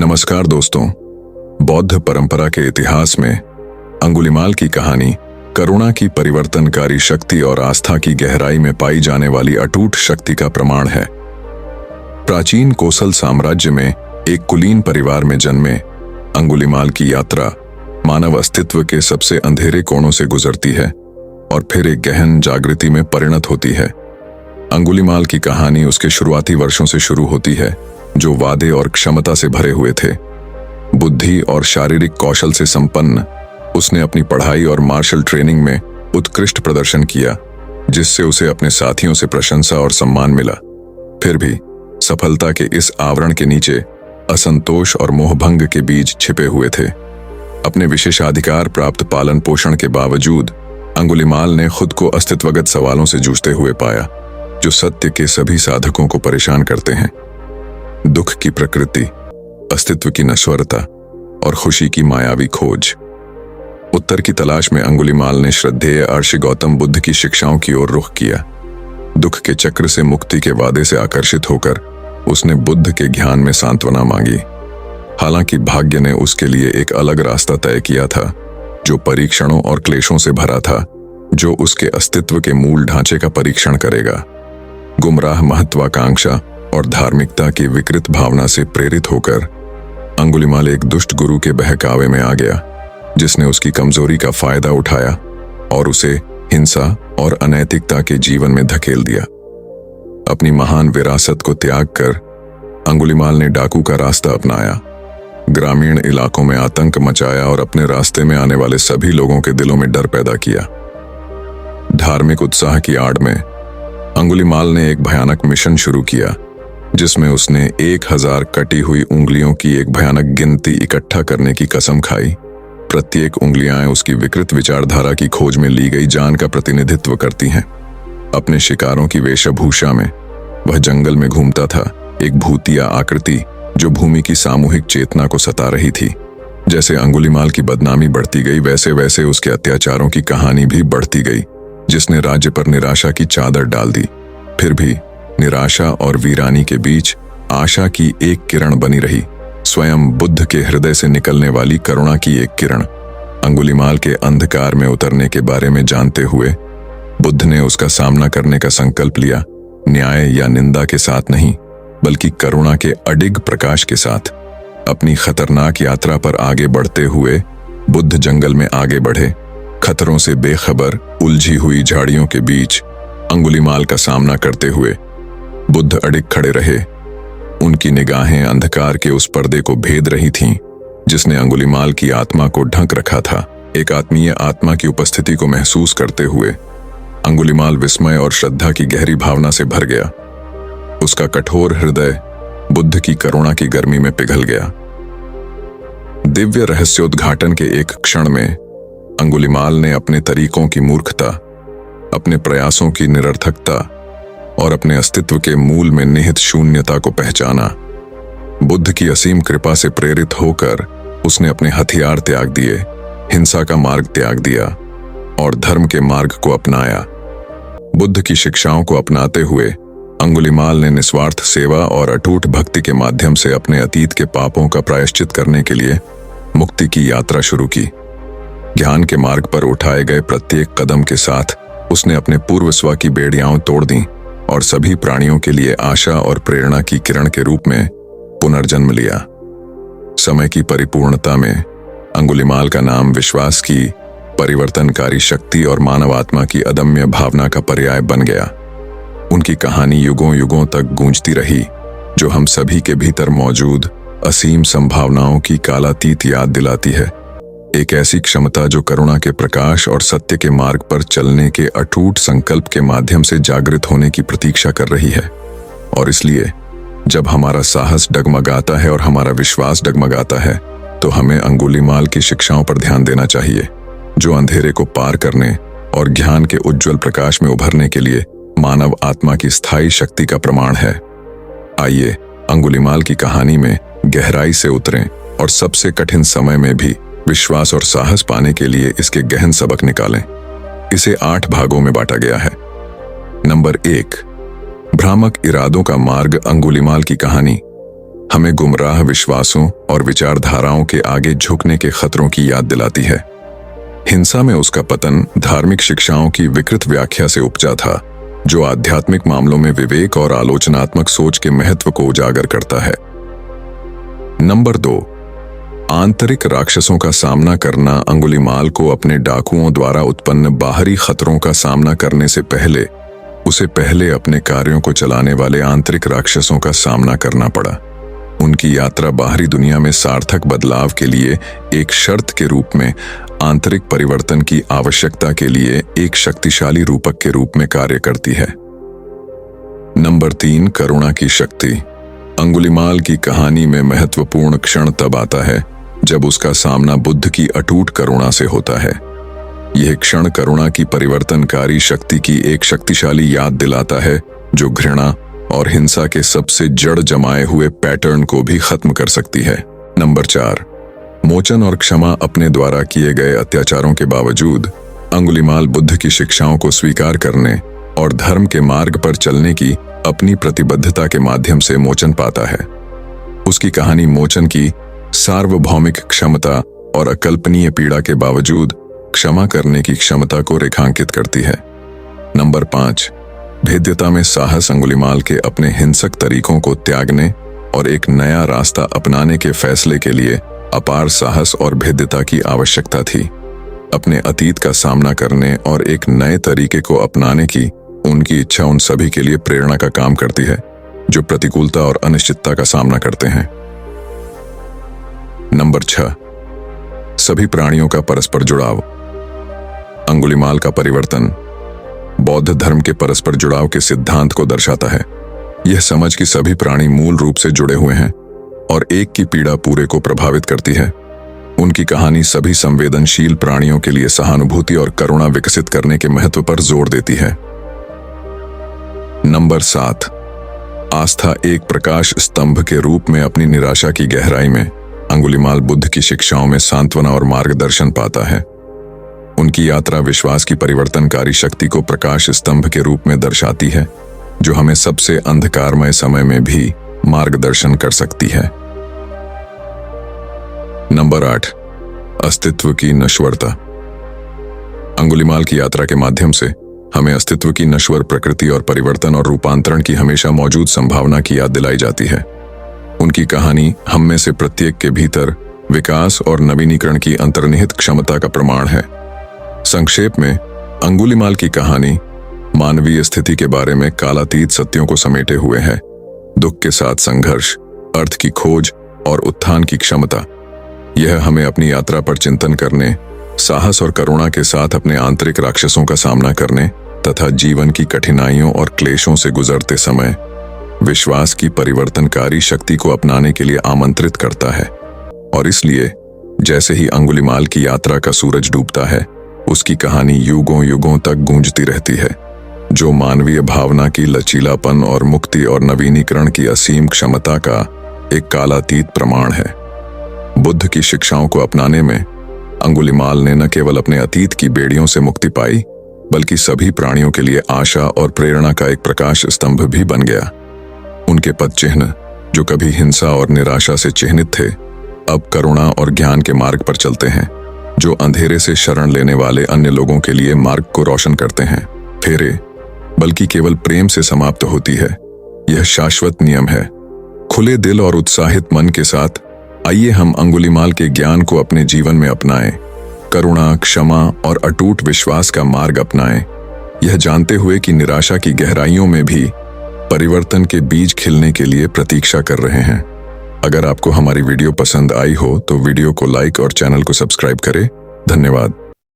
नमस्कार दोस्तों। बौद्ध परंपरा के इतिहास में अंगुलीमाल की कहानी करुणा की परिवर्तनकारी शक्ति और आस्था की गहराई में पाई जाने वाली अटूट शक्ति का प्रमाण है। प्राचीन कोसल साम्राज्य में एक कुलीन परिवार में जन्मे अंगुलीमाल की यात्रा मानव अस्तित्व के सबसे अंधेरे कोणों से गुजरती है और फिर एक गहन जागृति में परिणत होती है। अंगुलीमाल की कहानी उसके शुरुआती वर्षों से शुरू होती है, जो वादे और क्षमता से भरे हुए थे। बुद्धि और शारीरिक कौशल से संपन्न उसने अपनी पढ़ाई और मार्शल ट्रेनिंग में उत्कृष्ट प्रदर्शन किया, जिससे उसे अपने साथियों से प्रशंसा और सम्मान मिला। फिर भी सफलता के इस आवरण के नीचे असंतोष और मोहभंग के बीज छिपे हुए थे। अपने विशेषाधिकार प्राप्त पालन पोषण के बावजूद अंगुलीमाल ने खुद को अस्तित्वगत सवालों से जूझते हुए पाया, जो सत्य के सभी साधकों को परेशान करते हैं। दुख की प्रकृति, अस्तित्व की नश्वरता और खुशी की मायावी खोज। उत्तर की तलाश में अंगुलीमाल ने श्रद्धेय ऋषि गौतम बुद्ध की शिक्षाओं की ओर रुख किया। दुख के चक्र से मुक्ति के वादे से आकर्षित होकर उसने बुद्ध के ज्ञान में सांत्वना मांगी। हालांकि भाग्य ने उसके लिए एक अलग रास्ता तय किया था, जो परीक्षणों और क्लेशों से भरा था, जो उसके अस्तित्व के मूल ढांचे का परीक्षण करेगा। गुमराह महत्वाकांक्षा और धार्मिकता की विकृत भावना से प्रेरित होकर अंगुलीमाल एक दुष्ट गुरु के बहकावे में आ गया, जिसने उसकी कमजोरी का फायदा उठाया और उसे हिंसा और अनैतिकता के जीवन में धकेल दिया। अपनी महान विरासत को त्याग कर अंगुलीमाल ने डाकू का रास्ता अपनाया, ग्रामीण इलाकों में आतंक मचाया और अपने रास्ते में आने वाले सभी लोगों के दिलों में डर पैदा किया। धार्मिक उत्साह की आड़ में अंगुलीमाल ने एक भयानक मिशन शुरू किया, जिसमें उसने 1000 कटी हुई उंगलियों की एक भयानक गिनती इकट्ठा करने की कसम खाई। प्रत्येक उंगलियां उसकी विकृत विचारधारा की खोज में ली गई जान का प्रतिनिधित्व करती हैं। अपने शिकारों की वेशभूषा में वह जंगल में घूमता था, एक भूतिया आकृति जो भूमि की सामूहिक चेतना को सता रही थी। जैसे अंगुलीमाल की बदनामी बढ़ती गई, वैसे वैसे उसके अत्याचारों की कहानी भी बढ़ती गई, जिसने राज्य पर निराशा की चादर डाल दी। फिर भी निराशा और वीरानी के बीच आशा की एक किरण बनी रही, स्वयं बुद्ध के हृदय से निकलने वाली करुणा की एक किरण। अंगुलीमाल के अंधकार में उतरने के बारे में जानते हुए बुद्ध ने उसका सामना करने का संकल्प लिया, न्याय या निंदा के साथ नहीं, बल्कि करुणा के अडिग प्रकाश के साथ। अपनी खतरनाक यात्रा पर आगे बढ़ते हुए बुद्ध जंगल में आगे बढ़े। खतरों से बेखबर उलझी हुई झाड़ियों के बीच अंगुलीमाल का सामना करते हुए बुद्ध अडिग खड़े रहे। उनकी निगाहें अंधकार के उस पर्दे को भेद रही थीं, जिसने अंगुलीमाल की आत्मा को ढक रखा था। एक आत्मीय आत्मा की उपस्थिति को महसूस करते हुए अंगुलीमाल विस्मय और श्रद्धा की गहरी भावना से भर गया। उसका कठोर हृदय बुद्ध की करुणा की गर्मी में पिघल गया। दिव्य रहस्योद्घाटन के एक क्षण में अंगुलीमाल ने अपने तरीकों की मूर्खता, अपने प्रयासों की निरर्थकता और अपने अस्तित्व के मूल में निहित शून्यता को पहचाना। बुद्ध की असीम कृपा से प्रेरित होकर उसने अपने हथियार त्याग दिए, हिंसा का मार्ग त्याग दिया और धर्म के मार्ग को अपनाया। बुद्ध की शिक्षाओं को अपनाते हुए अंगुलीमाल ने निस्वार्थ सेवा और अटूट भक्ति के माध्यम से अपने अतीत के पापों का प्रायश्चित करने के लिए मुक्ति की यात्रा शुरू की। ज्ञान के मार्ग पर उठाए गए प्रत्येक कदम के साथ उसने अपने पूर्व स्व की बेड़ियां तोड़ दी और सभी प्राणियों के लिए आशा और प्रेरणा की किरण के रूप में पुनर्जन्म लिया। समय की परिपूर्णता में अंगुलीमाल का नाम विश्वास की परिवर्तनकारी शक्ति और मानव आत्मा की अदम्य भावना का पर्याय बन गया। उनकी कहानी युगों युगों तक गूंजती रही, जो हम सभी के भीतर मौजूद असीम संभावनाओं की कालातीत याद दिलाती है। एक ऐसी क्षमता जो करुणा के प्रकाश और सत्य के मार्ग पर चलने के अटूट संकल्प के माध्यम से जागृत होने की प्रतीक्षा कर रही है। और इसलिए जब हमारा साहस डगमगाता है और हमारा विश्वास डगमगाता है, तो हमें अंगुलीमाल की शिक्षाओं पर ध्यान देना चाहिए, जो अंधेरे को पार करने और ज्ञान के उज्जवल प्रकाश में उभरने के लिए मानव आत्मा की स्थायी शक्ति का प्रमाण है। आइए अंगुलीमाल की कहानी में गहराई से उतरें और सबसे कठिन समय में भी विश्वास और साहस पाने के लिए इसके गहन सबक निकालें। इसे 8 भागों में बांटा गया है। नंबर 1, भ्रामक इरादों का मार्ग। अंगुलीमाल की कहानी हमें गुमराह विश्वासों और विचारधाराओं के आगे झुकने के खतरों की याद दिलाती है। हिंसा में उसका पतन धार्मिक शिक्षाओं की विकृत व्याख्या से उपजा था, जो आध्यात्मिक मामलों में विवेक और आलोचनात्मक सोच के महत्व को उजागर करता है। नंबर 2, आंतरिक राक्षसों का सामना करना। अंगुलीमाल को अपने डाकुओं द्वारा उत्पन्न बाहरी खतरों का सामना करने से पहले अपने कार्यों को चलाने वाले आंतरिक राक्षसों का सामना करना पड़ा। उनकी यात्रा बाहरी दुनिया में सार्थक बदलाव के लिए एक शर्त के रूप में आंतरिक परिवर्तन की आवश्यकता के लिए एक शक्तिशाली रूपक के रूप में कार्य करती है। नंबर 3, करुणा की शक्ति। अंगुलीमाल की कहानी में महत्वपूर्ण क्षण तब आता है जब उसका सामना बुद्ध की अटूट करुणा से होता है। यह क्षण करुणा की परिवर्तनकारी शक्ति की एक शक्तिशाली याद दिलाता है, जो घृणा और हिंसा के सबसे जड़ जमाए हुए पैटर्न को भी खत्म कर सकती है। नंबर 4, मोचन और क्षमा। अपने द्वारा किए गए अत्याचारों के बावजूद अंगुलीमाल बुद्ध की शिक्षाओं को स्वीकार करने और धर्म के मार्ग पर चलने की अपनी प्रतिबद्धता के माध्यम से मोचन पाता है। उसकी कहानी मोचन की सार्वभौमिक क्षमता और अकल्पनीय पीड़ा के बावजूद क्षमा करने की क्षमता को रेखांकित करती है। नंबर 5, भेद्यता में साहस। अंगुलीमाल के अपने हिंसक तरीकों को त्यागने और एक नया रास्ता अपनाने के फैसले के लिए अपार साहस और भेद्यता की आवश्यकता थी। अपने अतीत का सामना करने और एक नए तरीके को अपनाने की उनकी इच्छा उन सभी के लिए प्रेरणा का काम करती है जो प्रतिकूलता और अनिश्चितता का सामना करते हैं। नंबर 6, सभी प्राणियों का परस्पर जुड़ाव। अंगुलीमाल का परिवर्तन बौद्ध धर्म के परस्पर जुड़ाव के सिद्धांत को दर्शाता है। यह समझ कि सभी प्राणी मूल रूप से जुड़े हुए हैं और एक की पीड़ा पूरे को प्रभावित करती है। उनकी कहानी सभी संवेदनशील प्राणियों के लिए सहानुभूति और करुणा विकसित करने के महत्व पर जोर देती है। नंबर 7, आस्था। एक प्रकाश स्तंभ के रूप में अपनी निराशा की गहराई में अंगुलीमाल बुद्ध की शिक्षाओं में सांत्वना और मार्गदर्शन पाता है। उनकी यात्रा विश्वास की परिवर्तनकारी शक्ति को प्रकाश स्तंभ के रूप में दर्शाती है, जो हमें सबसे अंधकारमय समय में भी मार्गदर्शन कर सकती है। नंबर 8, अस्तित्व की नश्वरता। अंगुलीमाल की यात्रा के माध्यम से हमें अस्तित्व की नश्वर प्रकृति और परिवर्तन और रूपांतरण की हमेशा मौजूद संभावना की याद दिलाई जाती है। उनकी कहानी हम में से प्रत्येक के भीतर विकास और नवीनीकरण की अंतर्निहित क्षमता का प्रमाण है। संक्षेप में, अंगुलीमाल की कहानी मानवीय स्थिति के बारे में कालातीत सत्यों को समेटे हुए है। दुख के साथ संघर्ष, अर्थ की खोज और उत्थान की क्षमता। यह हमें अपनी यात्रा पर चिंतन करने, साहस और करुणा के साथ अपने आंतरिक राक्षसों का सामना करने तथा जीवन की कठिनाइयों और क्लेशों से गुजरते समय विश्वास की परिवर्तनकारी शक्ति को अपनाने के लिए आमंत्रित करता है। और इसलिए जैसे ही अंगुलीमाल की यात्रा का सूरज डूबता है, उसकी कहानी युगों युगों तक गूंजती रहती है, जो मानवीय भावना की लचीलापन और मुक्ति और नवीनीकरण की असीम क्षमता का एक कालातीत प्रमाण है। बुद्ध की शिक्षाओं को अपनाने में अंगुलीमाल ने न केवल अपने अतीत की बेड़ियों से मुक्ति पाई, बल्कि सभी प्राणियों के लिए आशा और प्रेरणा का एक प्रकाश स्तंभ भी बन गया। उनके पद चिन्ह, जो कभी हिंसा और निराशा से चिह्नित थे, अब करुणा और ज्ञान के मार्ग पर चलते हैं, जो अंधेरे से शरण लेने वाले अन्य लोगों के लिए मार्ग को रोशन करते हैं। फेरे बल्कि केवल प्रेम से समाप्त होती है। यह शाश्वत नियम है। खुले दिल और उत्साहित मन के साथ आइए हम अंगुलीमाल के ज्ञान को अपने जीवन में अपनाएं, करुणा, क्षमा और अटूट विश्वास का मार्ग अपनाएं, यह जानते हुए कि निराशा की गहराइयों में भी परिवर्तन के बीज खिलने के लिए प्रतीक्षा कर रहे हैं। अगर आपको हमारी वीडियो पसंद आई हो तो वीडियो को लाइक और चैनल को सब्सक्राइब करें। धन्यवाद।